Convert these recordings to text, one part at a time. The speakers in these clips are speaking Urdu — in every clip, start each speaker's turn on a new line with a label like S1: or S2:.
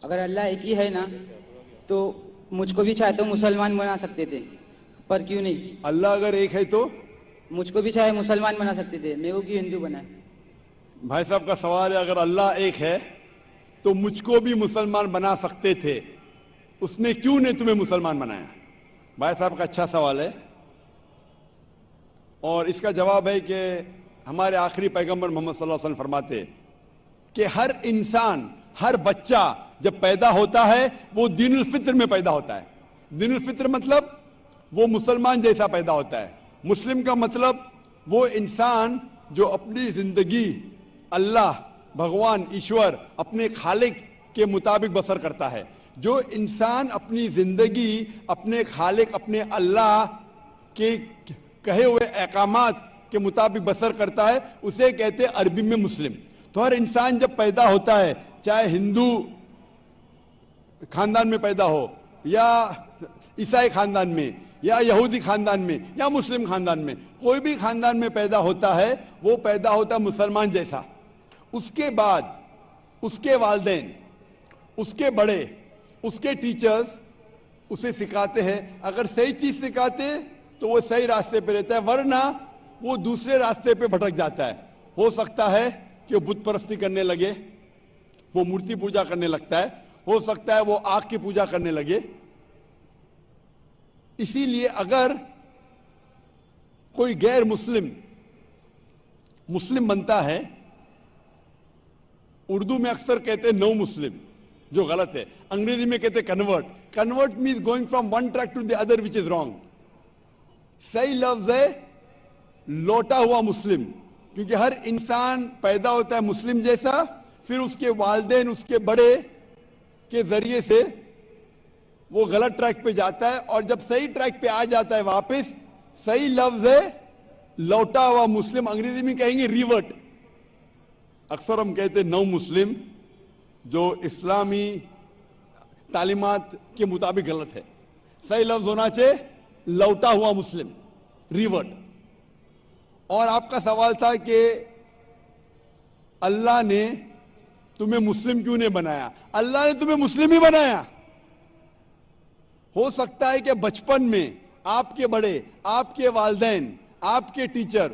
S1: اگر اللہ ایک ہی ہے نا تو مجھ کو بھی چاہے تو مسلمان بنا سکتے تھے، پر کیوں نہیں؟
S2: اللہ اگر ایک ہے تو
S1: مجھ کو بھی چاہے مسلمان بنا سکتے تھے، میں وہ کیوں ہندو بنا؟
S2: بھائی صاحب کا سوال ہے، اگر اللہ ایک ہے تو مجھ کو بھی مسلمان بنا سکتے تھے، اس نے کیوں نہیں تمہیں مسلمان بنایا؟ بھائی صاحب کا اچھا سوال ہے، اور اس کا جواب ہے کہ ہمارے آخری پیغمبر محمد صلی اللہ علیہ وسلم فرماتے کہ ہر انسان، ہر بچہ جب پیدا ہوتا ہے وہ دین الفطر میں پیدا ہوتا ہے۔ دین الفطر مطلب وہ مسلمان جیسا پیدا ہوتا ہے۔ مسلم کا مطلب وہ انسان جو اپنی زندگی اللہ، بھگوان، ایشور، اپنے خالق کے مطابق بسر کرتا ہے۔ جو انسان اپنی زندگی اپنے خالق، اپنے اللہ کے کہے ہوئے احکامات کے مطابق بسر کرتا ہے، اسے کہتے ہیں عربی میں مسلم۔ تو ہر انسان جب پیدا ہوتا ہے، چاہے ہندو خاندان میں پیدا ہو، یا عیسائی خاندان میں، یا یہودی خاندان میں، یا مسلم خاندان میں، کوئی بھی خاندان میں پیدا ہوتا ہے، وہ پیدا ہوتا ہے مسلمان جیسا۔ اس کے بعد اس کے والدین، اس کے بڑے، اس کے ٹیچرز اسے سکھاتے ہیں۔ اگر صحیح چیز سکھاتے تو وہ صحیح راستے پہ رہتا ہے، ورنہ وہ دوسرے راستے پہ بھٹک جاتا ہے۔ ہو سکتا ہے کہ بت پرستی کرنے لگے، وہ مورتی پوجا کرنے لگتا ہے، ہو سکتا ہے وہ آگ کی پوجا کرنے لگے۔ اسی لیے اگر کوئی غیر مسلم مسلم بنتا ہے، اردو میں اکثر کہتے ہیں نو مسلم، جو غلط ہے، انگریزی میں کہتے ہیں convert. Convert means going from one track to the other which is wrong۔ صحیح لفظ ہے لوٹا ہوا مسلم، کیونکہ ہر انسان پیدا ہوتا ہے مسلم جیسا، پھر اس کے والدین، اس کے بڑے کے ذریعے سے وہ غلط ٹریک پہ جاتا ہے، اور جب صحیح ٹریک پہ آ جاتا ہے واپس، صحیح لفظ ہے لوٹا ہوا مسلم، انگریزی میں کہیں گے ریورٹ۔ اکثر ہم کہتے ہیں نو مسلم، جو اسلامی تعلیمات کے مطابق غلط ہے۔ صحیح لفظ ہونا چاہیے لوٹا ہوا مسلم، ریورٹ۔ اور آپ کا سوال تھا کہ اللہ نے تمہیں مسلم کیوں نہیں بنایا؟ اللہ نے تمہیں مسلم ہی بنایا۔ ہو سکتا ہے کہ بچپن میں آپ کے بڑے، آپ کے والدین، آپ کے ٹیچر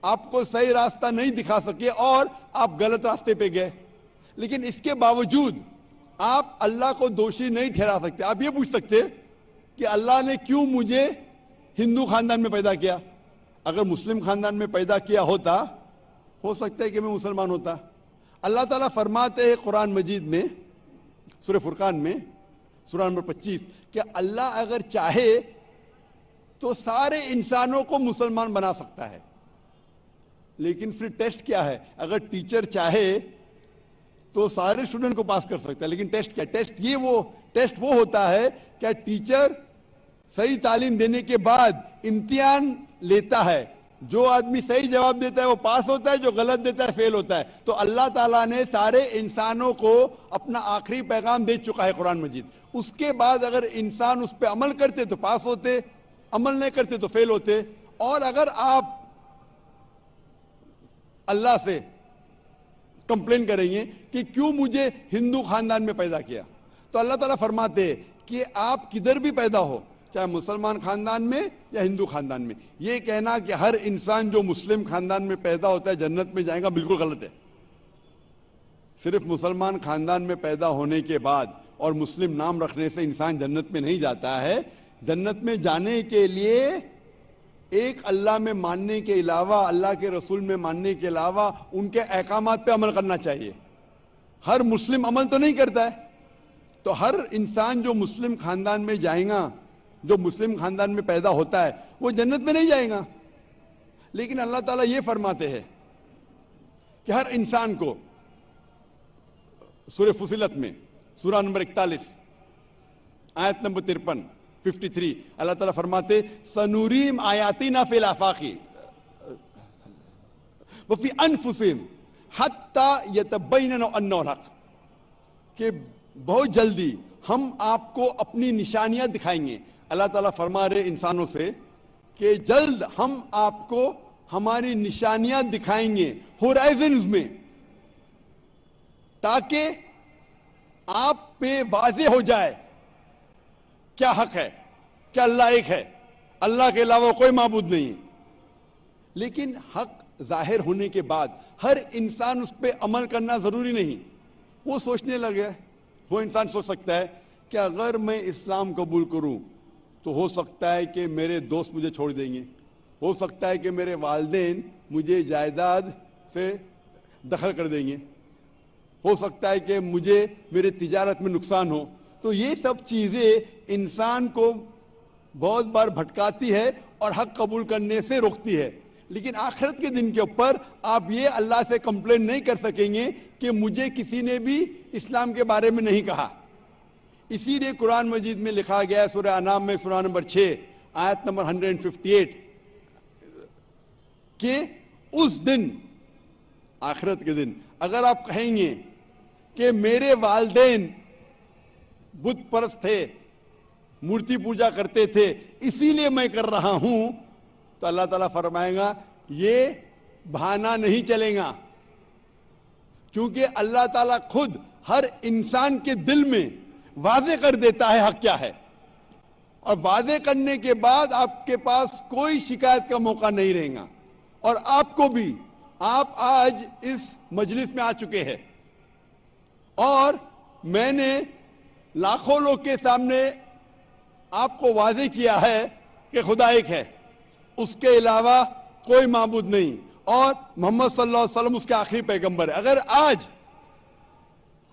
S2: آپ کو صحیح راستہ نہیں دکھا سکے اور آپ غلط راستے پہ گئے، لیکن اس کے باوجود آپ اللہ کو دوشی نہیں ٹھہرا سکتے۔ آپ یہ پوچھ سکتے کہ اللہ نے کیوں مجھے ہندو خاندان میں پیدا کیا؟ اگر مسلم خاندان میں پیدا کیا ہوتا، ہو سکتا ہے کہ میں مسلمان ہوتا۔ اللہ تعالیٰ فرماتے ہیں قرآن مجید میں، سورہ فرقان میں، سورہ نمبر 25، کہ اللہ اگر چاہے تو سارے انسانوں کو مسلمان بنا سکتا ہے، لیکن پھر ٹیسٹ کیا ہے؟ اگر ٹیچر چاہے تو سارے اسٹوڈنٹ کو پاس کر سکتا ہے، لیکن ٹیسٹ کیا؟ ٹیسٹ وہ ہوتا ہے کہ ٹیچر صحیح تعلیم دینے کے بعد امتحان لیتا ہے، جو آدمی صحیح جواب دیتا ہے وہ پاس ہوتا ہے، جو غلط دیتا ہے فیل ہوتا ہے۔ تو اللہ تعالیٰ نے سارے انسانوں کو اپنا آخری پیغام دے چکا ہے قرآن مجید۔ اس کے بعد اگر انسان اس پہ عمل کرتے تو پاس ہوتے، عمل نہیں کرتے تو فیل ہوتے۔ اور اگر آپ اللہ سے کمپلین کریں گے کہ کیوں مجھے ہندو خاندان میں پیدا کیا، تو اللہ تعالیٰ فرماتے ہیں کہ آپ کدھر بھی پیدا ہو، چاہے مسلمان خاندان میں یا ہندو خاندان میں، یہ کہنا کہ ہر انسان جو مسلم خاندان میں پیدا ہوتا ہے جنت میں جائے گا، بالکل غلط ہے۔ صرف مسلمان خاندان میں پیدا ہونے کے بعد اور مسلم نام رکھنے سے انسان جنت میں نہیں جاتا ہے۔ جنت میں جانے کے لیے ایک اللہ میں ماننے کے علاوہ، اللہ کے رسول میں ماننے کے علاوہ ان کے احکامات پہ عمل کرنا چاہیے۔ ہر مسلم عمل تو نہیں کرتا ہے، تو ہر انسان جو مسلم خاندان میں جائے گا، جو مسلم خاندان میں پیدا ہوتا ہے، وہ جنت میں نہیں جائے گا۔ لیکن اللہ تعالیٰ یہ فرماتے ہیں کہ ہر انسان کو، سورہ فصلت میں سورہ نمبر 41 آیت نمبر 53 اللہ تعالیٰ فرماتے سنوریم آیاتنا فی الآفاق وفی انفسہم حتی یتبین انہ الحق، کہ بہت جلدی ہم آپ کو اپنی نشانیاں دکھائیں گے۔ اللہ تعالیٰ فرما رہے انسانوں سے کہ جلد ہم آپ کو ہماری نشانیاں دکھائیں گے ہورائزنز میں، تاکہ آپ پہ واضح ہو جائے کیا حق ہے، کیا اللہ ایک ہے، اللہ کے علاوہ کوئی معبود نہیں ہے. لیکن حق ظاہر ہونے کے بعد ہر انسان اس پہ عمل کرنا ضروری نہیں. وہ سوچنے لگے، وہ انسان سوچ سکتا ہے کہ اگر میں اسلام قبول کروں تو ہو سکتا ہے کہ میرے دوست مجھے چھوڑ دیں گے، ہو سکتا ہے کہ میرے والدین مجھے جائیداد سے دخل کر دیں گے، ہو سکتا ہے کہ مجھے میرے تجارت میں نقصان ہو. تو یہ سب چیزیں انسان کو بہت بار بھٹکاتی ہے اور حق قبول کرنے سے روکتی ہے. لیکن آخرت کے دن کے اوپر آپ یہ اللہ سے کمپلین نہیں کر سکیں گے کہ مجھے کسی نے بھی اسلام کے بارے میں نہیں کہا. اسی لیے قرآن مجید میں لکھا گیا ہے سورہ انعام میں سورہ نمبر 6 آیت نمبر 158 کہ اس دن، آخرت کے دن، اگر آپ کہیں گے کہ میرے والدین بت پرست تھے، مورتی پوجا کرتے تھے، اسی لیے میں کر رہا ہوں، تو اللہ تعالیٰ فرمائے گا یہ بہانہ نہیں چلے گا. کیونکہ اللہ تعالیٰ خود ہر انسان کے دل میں واضح کر دیتا ہے حق کیا ہے، اور واضح کرنے کے بعد آپ کے پاس کوئی شکایت کا موقع نہیں رہے گا. اور آپ کو بھی، آپ آج اس مجلس میں آ چکے ہیں اور میں نے لاکھوں لوگ کے سامنے آپ کو واضح کیا ہے کہ خدا ایک ہے، اس کے علاوہ کوئی معبود نہیں، اور محمد صلی اللہ علیہ وسلم اس کے آخری پیغمبر ہے. اگر آج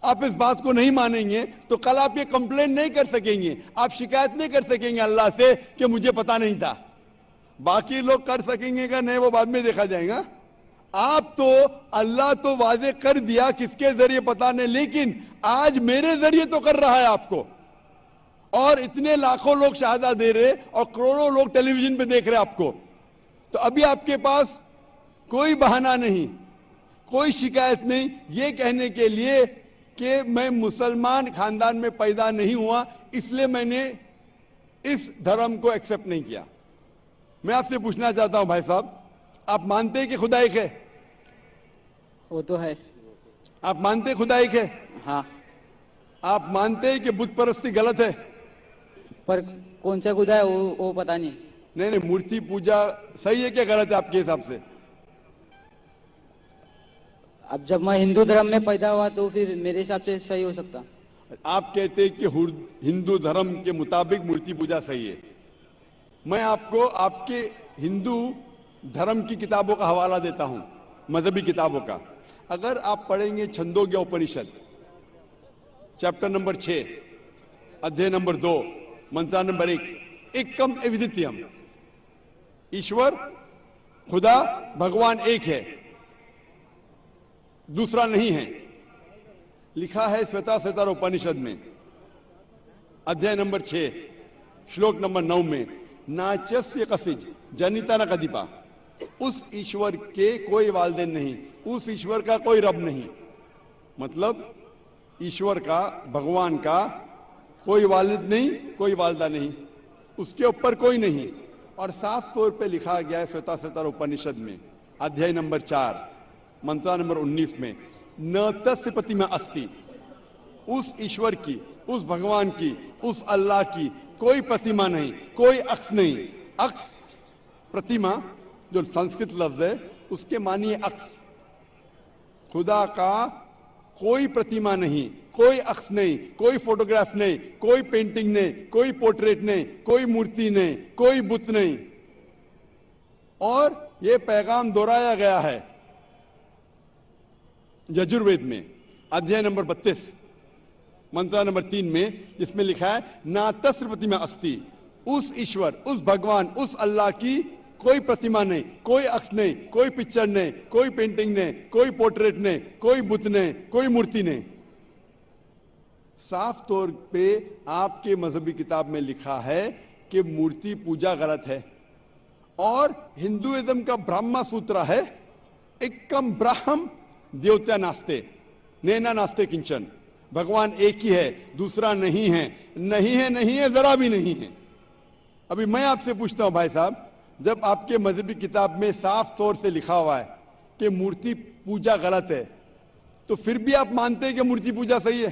S2: آپ اس بات کو نہیں مانیں گے تو کل آپ یہ کمپلین نہیں کر سکیں گے، آپ شکایت نہیں کر سکیں گے اللہ سے کہ مجھے پتا نہیں تھا. باقی لوگ کر سکیں گے کہ نہیں، وہ بعد میں دیکھا جائے گا. آپ تو، اللہ تو واضح کر دیا کس کے ذریعے پتا نہیں، لیکن آج میرے ذریعے تو کر رہا ہے آپ کو، اور اتنے لاکھوں لوگ شہادہ دے رہے اور کروڑوں لوگ ٹیلی ویژن پہ دیکھ رہے آپ کو. تو ابھی آپ کے پاس کوئی بہانہ نہیں، کوئی شکایت نہیں یہ کہنے کے لیے کہ میں مسلمان خاندان میں پیدا نہیں ہوا اس لیے میں نے اس دھرم کو ایکسپٹ نہیں کیا. میں آپ سے پوچھنا چاہتا ہوں بھائی صاحب، آپ مانتے ہیں کہ خدا ایک ہے؟
S1: وہ تو ہے.
S2: آپ مانتے ہیں خدا ایک ہے؟
S1: ہاں.
S2: آپ مانتے ہیں کہ بت پرستی غلط ہے؟
S1: پر کون سا خدا ہے وہ پتا نہیں.
S2: نہیں، مورتی پوجا صحیح ہے کہ غلط ہے آپ کے حساب سے؟
S1: اب جب میں ہندو دھرم میں پیدا ہوا تو پھر میرے حساب سے صحیح ہو سکتا.
S2: آپ کہتے ہیں کہ ہندو دھرم کے مطابق مورتی پوجا صحیح ہے. میں آپ کو آپ کے ہندو دھرم کی کتابوں کا حوالہ دیتا ہوں، مذہبی کتابوں کا. اگر آپ پڑھیں گے چھندوگیا اپنشد چیپٹر نمبر 6 ادھیے نمبر 2 منترا نمبر 1، ایکم ایودتیم، ایشور خدا بھگوان ایک ہے، دوسرا نہیں ہے. لکھا ہے سویتا سوتر اپنشد میں ادھیائے نمبر 6 شلوک نمبر 9 میں، ناچسیہ کسج جنیتا نہ کدیپا، اس ایشور کے کوئی والدین نہیں، اس ایشور کا کوئی رب نہیں. مطلب ایشور کا، بھگوان کا کوئی والد نہیں، کوئی والدہ نہیں، اس کے اوپر کوئی نہیں. اور صاف طور پہ لکھا گیا ہے سویتا سوتر اپنشد میں ادھیائے نمبر 4 منترا نمبر 19 میں، ن تسیہ پرتیما استی، اس ایشور کی، اس بھگوان کی، اس اللہ کی کوئی پرتیما نہیں، کوئی عکس نہیں. عکس، پرتیما جو سنسکرت لفظ ہے اس کے معنی ہے عکس. خدا کا کوئی پرتیما نہیں، کوئی عکس نہیں، کوئی فوٹوگراف نہیں، کوئی پینٹنگ نہیں، کوئی پورٹریٹ نہیں، کوئی مورتی نہیں، کوئی بت نہیں. اور یہ پیغام دہرایا گیا ہے یجروید میں ادھیائے نمبر 32 منترا نمبر 3 میں، جس میں لکھا ہے نا تسیہ پرتیما استی، اس ایشور، اس بھگوان، اس اللہ کی کوئی پرتیما نہیں، کوئی عکس نہیں، کوئی پکچر نہیں، کوئی پینٹنگ نہیں، کوئی پورٹریٹ نہیں، کوئی بت نہیں، کوئی مورتی نہیں. صاف طور پہ آپ کے مذہبی کتاب میں لکھا ہے کہ مورتی پوجا غلط ہے. اور ہندوازم کا برہما سوترا ہے، ایکم براہم دیوتیا ناستے نینا ناستے کنچن، بھگوان ایک ہی ہے، دوسرا نہیں ہے، نہیں ہے، نہیں ہے، ذرا بھی نہیں ہے. ابھی میں آپ سے پوچھتا ہوں بھائی صاحب، جب آپ کے مذہبی کتاب میں صاف طور سے لکھا ہوا ہے کہ مورتی پوجا غلط ہے، تو پھر بھی آپ مانتے ہیں کہ مورتی پوجا صحیح ہے؟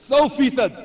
S2: 100%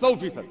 S2: 100%,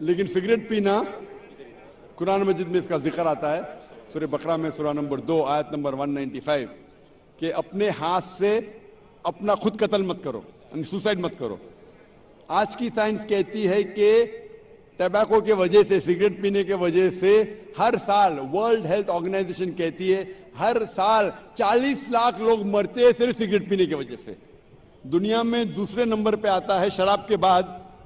S2: لیکن سگریٹ پینا قرآن مجید میں اس کا ذکر آتا ہے سورہ بقرہ میں سورہ نمبر 2 آیت نمبر 195 کہ اپنے ہاتھ سے اپنا خود قتل مت کرو، یعنی سوسائڈ مت کرو۔ آج کی سائنس کہتی ہے کہ ٹیباکو کے وجہ سے، سگریٹ پینے کے وجہ سے ہر سال ورلڈ ہیلتھ آرگنائزیشن کہتی ہے ہر سال 40 لاکھ لوگ مرتے ہیں صرف سگریٹ پینے کی وجہ سے۔ دنیا میں دوسرے نمبر پہ آتا ہے شراب کے بعد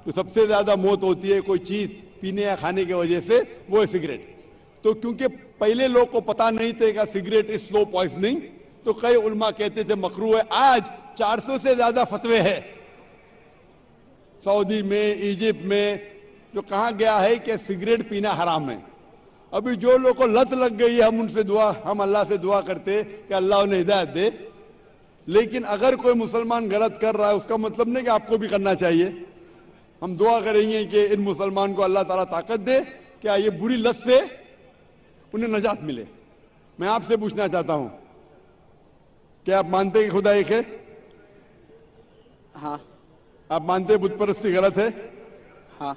S2: جو سب سے زیادہ موت ہوتی ہے کوئی چیز پینے یا کھانے کی وجہ سے، وہ ہے سگریٹ۔ تو کیونکہ پہلے لوگ کو پتا نہیں تھے کہ سگریٹ از سلو پوائزننگ، تو کئی علماء کہتے تھے مکروہ ہے۔ آج 400 سے زیادہ فتوے ہیں سعودی میں، ایجپٹ میں، جو کہا گیا ہے کہ سگریٹ پینا حرام ہے۔ ابھی جو لوگ کو لت لگ گئی ہے ہم اللہ سے دعا کرتے کہ اللہ انہیں ہدایت دے، لیکن اگر کوئی مسلمان غلط کر رہا ہے اس کا مطلب نہیں کہ آپ کو بھی کرنا چاہیے۔ ہم دعا کریں گے کہ ان مسلمان کو اللہ تعالیٰ طاقت دے کہ یہ بری لت سے انہیں نجات ملے۔ میں آپ سے پوچھنا چاہتا ہوں کہ آپ مانتے ہیں کہ خدا ایک ہے؟
S1: ہاں
S2: آپ مانتے ہیں بت پرستی غلط ہے؟
S1: ہاں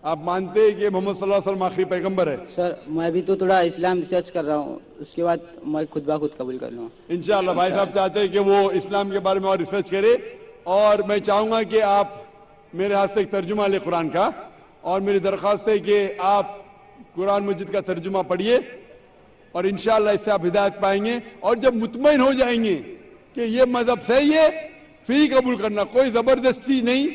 S2: آپ مانتے ہیں کہ محمد صلی اللہ علیہ وسلم آخری پیغمبر ہے؟
S1: سر میں بھی تو تھوڑا اسلام ریسرچ کر رہا ہوں، اس کے بعد میں خود بخود قبول کر لوں۔
S2: انشاءاللہ بھائی صاحب چاہتے ہیں کہ وہ اسلام کے بارے میں اور ریسرچ کرے، اور میں چاہوں گا کہ آپ میرے ہاتھ سے ایک ترجمہ لے قرآن کا، اور میری درخواست ہے کہ آپ قرآن مجید کا ترجمہ پڑھیے اور انشاءاللہ اس سے آپ ہدایت پائیں گے۔ اور جب مطمئن ہو جائیں گے کہ یہ مذہب صحیح ہے پھر ہی قبول کرنا، کوئی زبردستی نہیں۔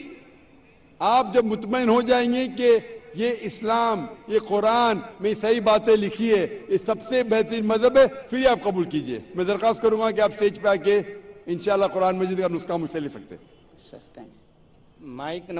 S2: آپ جب مطمئن ہو جائیں گے کہ یہ اسلام، یہ قرآن میں صحیح باتیں لکھی ہے، یہ سب سے بہترین مذہب ہے، پھر ہی آپ قبول کیجئے۔ میں درخواست کروں گا کہ آپ اسٹیج پہ آ کے انشاءاللہ قرآن مجید کا نسخہ مجھ سے لے سکتے ہیں۔
S1: Sir thank you.
S3: مائک